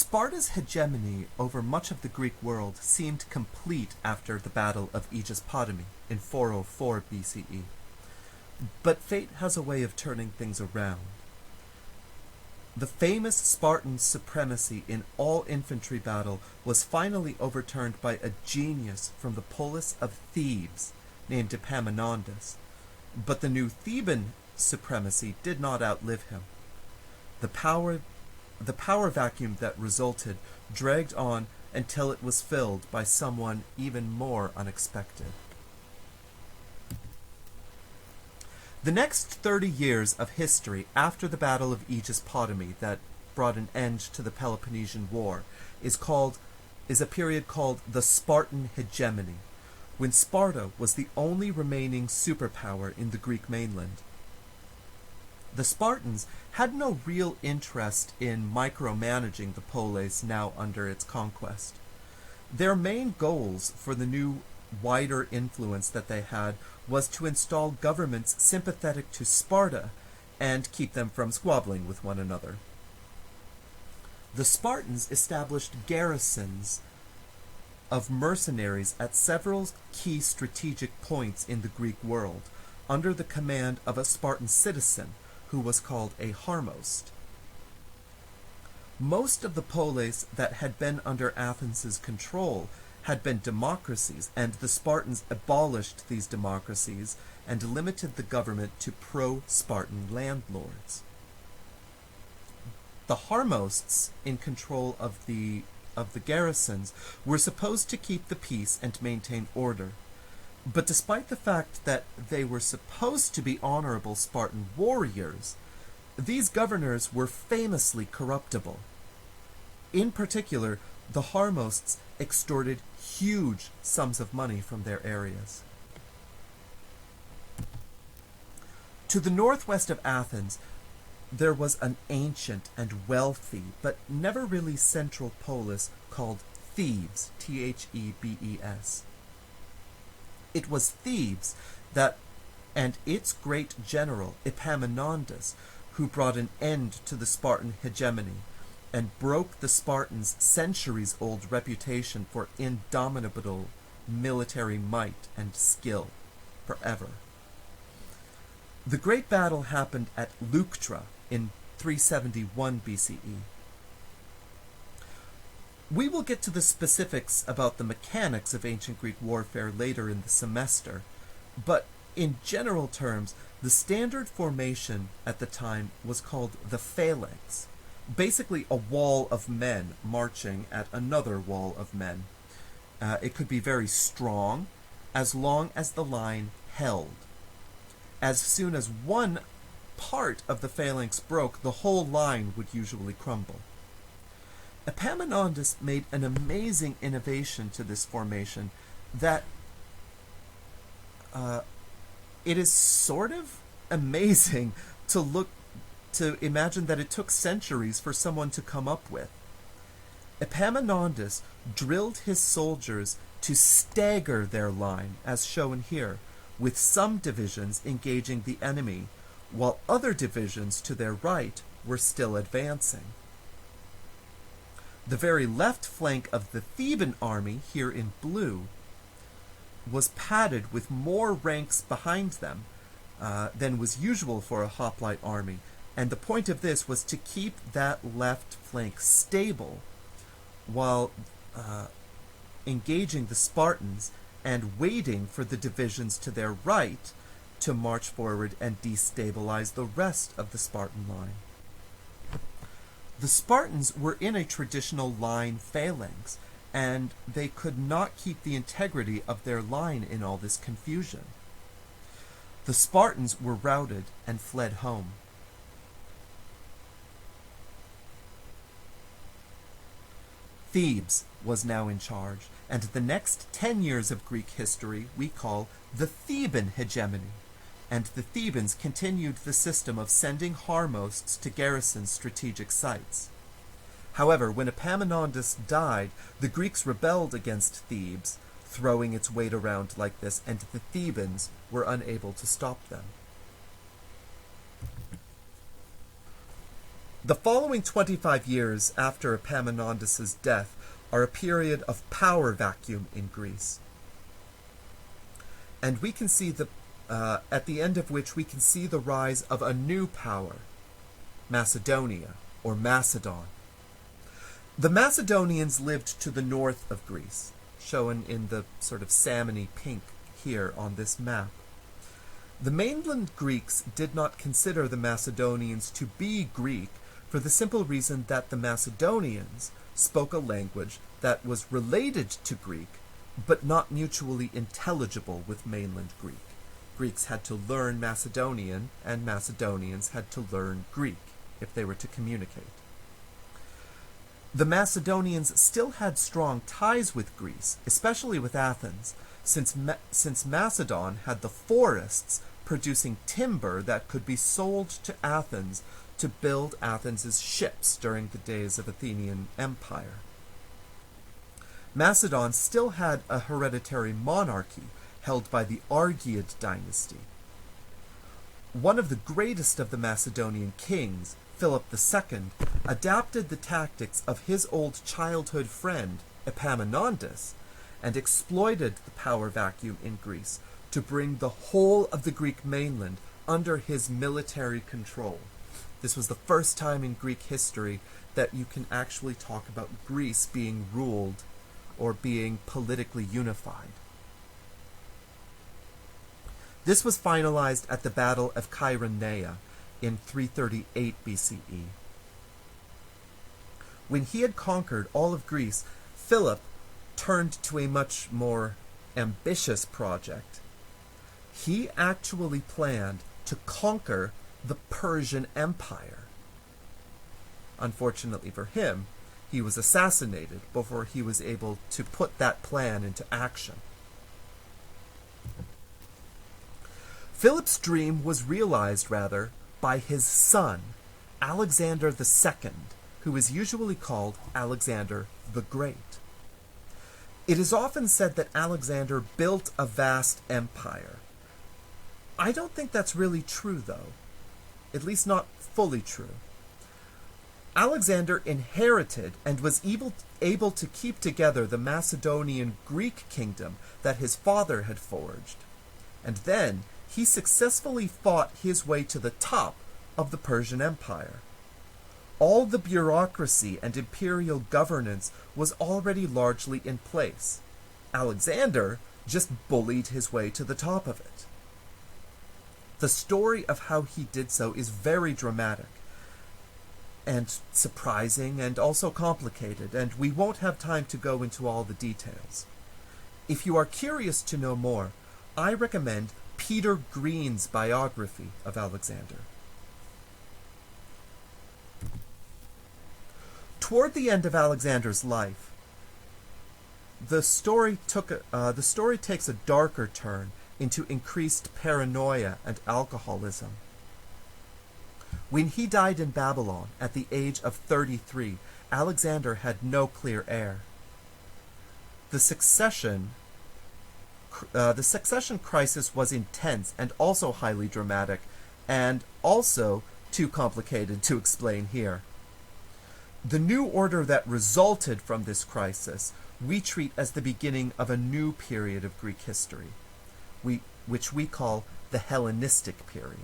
Sparta's hegemony over much of the Greek world seemed complete after the Battle of Aegispotami in 404 BCE. But fate has a way of turning things around. The famous Spartan supremacy in all infantry battle was finally overturned by a genius from the polis of Thebes named Epaminondas. But the new Theban supremacy did not outlive him. The power vacuum that resulted dragged on until it was filled by someone even more unexpected. The next 30 years of history after the Battle of Aegispotami that brought an end to the Peloponnesian War is a period called the Spartan hegemony, when Sparta was the only remaining superpower in the Greek mainland. The Spartans had no real interest in micromanaging the polis now under its conquest. Their main goals for the new wider influence that they had was to install governments sympathetic to Sparta and keep them from squabbling with one another. The Spartans established garrisons of mercenaries at several key strategic points in the Greek world, under the command of a Spartan citizen who was called a Harmost. Most of the polis that had been under Athens' control had been democracies, and the Spartans abolished these democracies and limited the government to pro-Spartan landlords. The Harmosts, in control of the garrisons, were supposed to keep the peace and maintain order. But despite the fact that they were supposed to be honorable Spartan warriors, these governors were famously corruptible. In particular, the Harmosts extorted huge sums of money from their areas. To the northwest of Athens, there was an ancient and wealthy, but never really central polis called Thebes, Thebes. It was Thebes and its great general, Epaminondas, who brought an end to the Spartan hegemony and broke the Spartans' centuries-old reputation for indomitable military might and skill forever. The great battle happened at Leuctra in 371 BCE. We will get to the specifics about the mechanics of ancient Greek warfare later in the semester, but in general terms, the standard formation at the time was called the phalanx, basically a wall of men marching at another wall of men. It could be very strong, as long as the line held. As soon as one part of the phalanx broke, the whole line would usually crumble. Epaminondas made an amazing innovation to this formation that it is sort of amazing to imagine that it took centuries for someone to come up with. Epaminondas drilled his soldiers to stagger their line, as shown here, with some divisions engaging the enemy, while other divisions to their right were still advancing. The very left flank of the Theban army, here in blue, was padded with more ranks behind them than was usual for a hoplite army, and the point of this was to keep that left flank stable while engaging the Spartans and waiting for the divisions to their right to march forward and destabilize the rest of the Spartan line. The Spartans were in a traditional line phalanx, and they could not keep the integrity of their line in all this confusion. The Spartans were routed and fled home. Thebes was now in charge, and the next 10 years of Greek history we call the Theban hegemony, and the Thebans continued the system of sending Harmosts to garrison strategic sites. However, when Epaminondas died, the Greeks rebelled against Thebes, throwing its weight around like this, and the Thebans were unable to stop them. The following 25 years after Epaminondas' death are a period of power vacuum in Greece. And we can see at the end of which we can see the rise of a new power, Macedonia, or Macedon. The Macedonians lived to the north of Greece, shown in the sort of salmony pink here on this map. The mainland Greeks did not consider the Macedonians to be Greek for the simple reason that the Macedonians spoke a language that was related to Greek, but not mutually intelligible with mainland Greek. Greeks had to learn Macedonian, and Macedonians had to learn Greek if they were to communicate. The Macedonians still had strong ties with Greece, especially with Athens, since Macedon had the forests producing timber that could be sold to Athens to build Athens' ships during the days of Athenian Empire. Macedon still had a hereditary monarchy held by the Argead dynasty. One of the greatest of the Macedonian kings, Philip II, adapted the tactics of his old childhood friend, Epaminondas, and exploited the power vacuum in Greece to bring the whole of the Greek mainland under his military control. This was the first time in Greek history that you can actually talk about Greece being ruled or being politically unified. This was finalized at the Battle of Chaeronea in 338 BCE. When he had conquered all of Greece, Philip turned to a much more ambitious project. He actually planned to conquer the Persian Empire. Unfortunately for him, he was assassinated before he was able to put that plan into action. Philip's dream was realized, rather, by his son, Alexander II, who is usually called Alexander the Great. It is often said that Alexander built a vast empire. I don't think that's really true, though. At least not fully true. Alexander inherited and was able to keep together the Macedonian Greek kingdom that his father had forged. And then he successfully fought his way to the top of the Persian Empire. All the bureaucracy and imperial governance was already largely in place. Alexander just bullied his way to the top of it. The story of how he did so is very dramatic and surprising and also complicated, and we won't have time to go into all the details. If you are curious to know more, I recommend Peter Green's biography of Alexander. Toward the end of Alexander's life, the story takes a darker turn into increased paranoia and alcoholism. When he died in Babylon at the age of 33, Alexander had no clear heir. The succession crisis was intense and also highly dramatic, and also too complicated to explain here. The new order that resulted from this crisis we treat as the beginning of a new period of Greek history, which we call the Hellenistic period.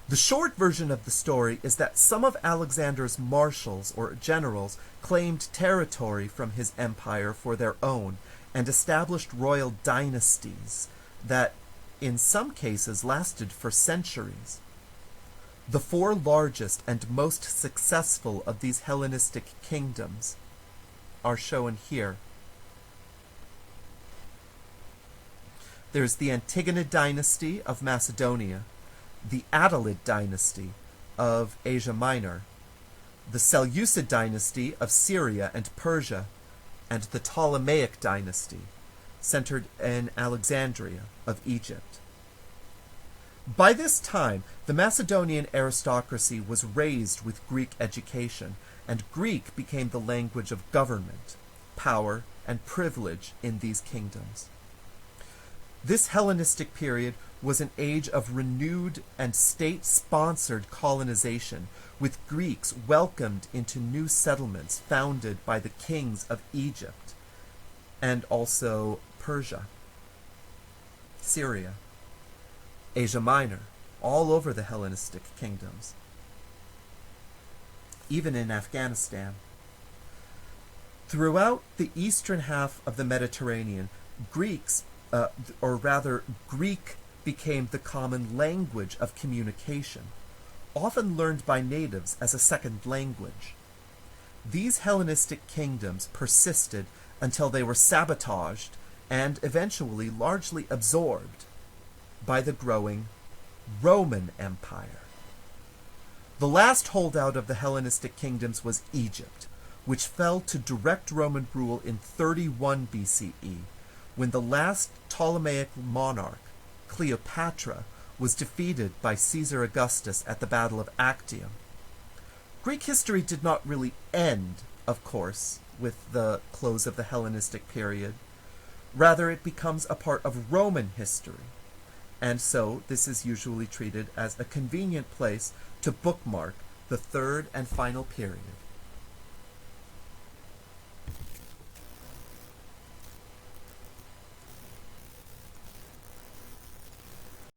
The short version of the story is that some of Alexander's marshals or generals claimed territory from his empire for their own and established royal dynasties that, in some cases, lasted for centuries. The four largest and most successful of these Hellenistic kingdoms are shown here. There's the Antigonid dynasty of Macedonia, the Attalid dynasty of Asia Minor, the Seleucid dynasty of Syria and Persia, and the Ptolemaic dynasty, centered in Alexandria of Egypt. By this time, the Macedonian aristocracy was raised with Greek education, and Greek became the language of government, power, and privilege in these kingdoms. This Hellenistic period was an age of renewed and state-sponsored colonization, with Greeks welcomed into new settlements founded by the kings of Egypt and also Persia, Syria, Asia Minor, all over the Hellenistic kingdoms, even in Afghanistan. Throughout the eastern half of the Mediterranean, Greek became the common language of communication, often learned by natives as a second language. These Hellenistic kingdoms persisted until they were sabotaged and eventually largely absorbed by the growing Roman Empire. The last holdout of the Hellenistic kingdoms was Egypt, which fell to direct Roman rule in 31 BCE, when the last Ptolemaic monarch, Cleopatra, was defeated by Caesar Augustus at the Battle of Actium. Greek history did not really end, of course, with the close of the Hellenistic period. Rather, it becomes a part of Roman history, and so this is usually treated as a convenient place to bookmark the third and final period.